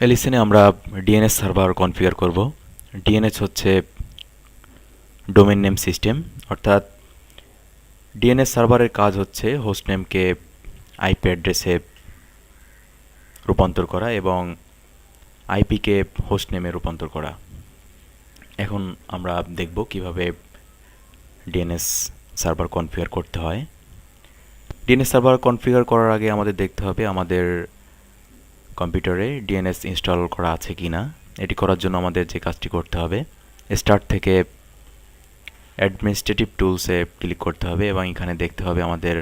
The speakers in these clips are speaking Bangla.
এই লিসেনে আমরা ডিএনএস সার্ভার কনফিগার করব। ডিএনএস হচ্ছে ডোমেইন নেম সিস্টেম, অর্থাৎ ডিএনএস সার্ভারের কাজ হচ্ছে হোস্ট নেমকে আইপি অ্যাড্রেসে রূপান্তর করা এবং আইপিকে হোস্ট নেমে রূপান্তর করা। এখন আমরা দেখব কিভাবে ডিএনএস সার্ভার কনফিগার করতে হয়। ডিএনএস সার্ভার কনফিগার করার আগে আমাদের দেখতে হবে আমাদের কম্পিউটারে ডিএনএস ইনস্টল করা আছে কি না। এটি করার জন্য আমাদের যে কাজটি করতে হবে, স্টার্ট থেকে অ্যাডমিনিস্ট্রেটিভ টুলসে ক্লিক করতে হবে এবং এখানে দেখতে হবে আমাদের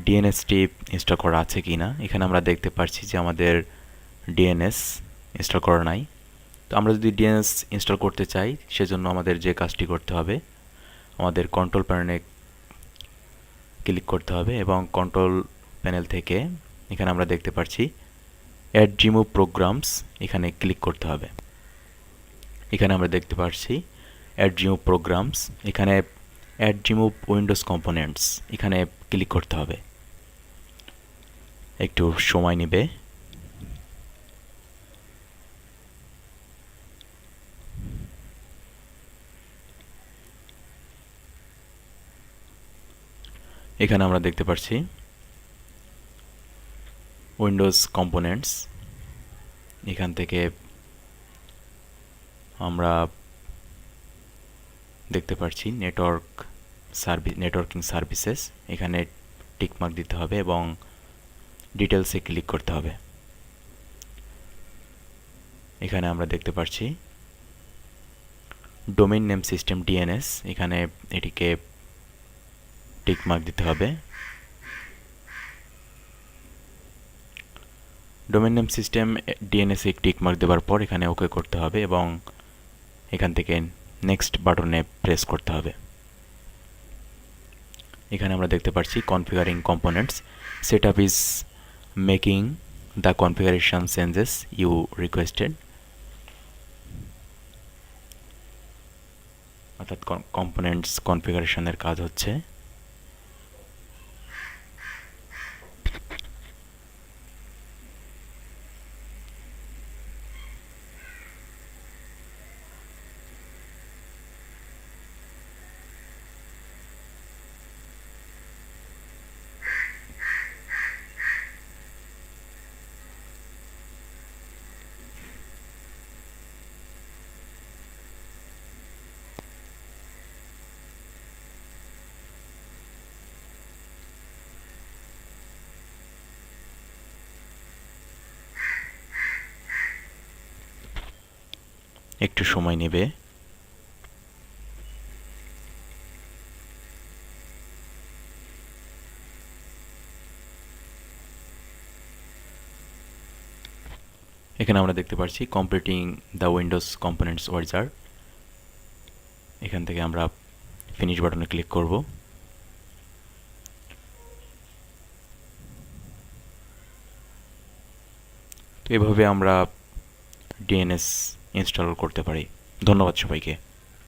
ডিএনএসটি ইনস্টল করা আছে কি না। এখানে আমরা দেখতে পাচ্ছি যে আমাদের ডিএনএস ইনস্টল করা নাই। তো আমরা যদি ডিএনএস ইনস্টল করতে চাই, সেজন্য আমাদের যে কাজটি করতে হবে, আমাদের কন্ট্রোল প্যানেলে ক্লিক করতে হবে এবং কন্ট্রোল প্যানেল থেকে এখানে আমরা দেখতে পাচ্ছি অ্যাড রিমুভ প্রোগ্রামস, এখানে ক্লিক করতে হবে। এখানে আমরা দেখতে পাচ্ছি অ্যাড রিমুভ প্রোগ্রামস, এখানে অ্যাড রিমুভ উইন্ডোজ কম্পোনেন্টস, এখানে ক্লিক করতে হবে। একটু সময় নেবে। এখানে আমরা দেখতে পাচ্ছি উইন্ডোজ কম্পোনেন্টস, এখান থেকে আমরা দেখতে পাচ্ছি নেটওয়ার্কিং সার্ভিসেস, এখানে টিকমার্ক দিতে হবে এবং ডিটেলসে ক্লিক করতে হবে। এখানে আমরা দেখতে পাচ্ছি ডোমেইন নেম সিস্টেম ডিএনএস, এখানে এটিকে টিকমার্ক দিতে হবে। ডোমেইন নেম সিস্টেম ডিএনএস-এ টিকমার্ক দেওয়ার পর এখানে ওকে করতে হবে এবং এখান থেকে নেক্সট বাটনে প্রেস করতে হবে। এখানে আমরা দেখতে পাচ্ছি configuring components, setup is making the configuration changes you requested, অর্থাৎ কম্পোনেন্টস কনফিগারেশনের কাজ হচ্ছে। একটু সময় নেবে। এখানে আমরা দেখতে পাচ্ছি completing the Windows components wizard, এখান থেকে আমরা ফিনিশ বাটনে ক্লিক করব। তো এভাবে আমরা ডিএনএস ইনস্টল করতে পারি। ধন্যবাদ সবাইকে।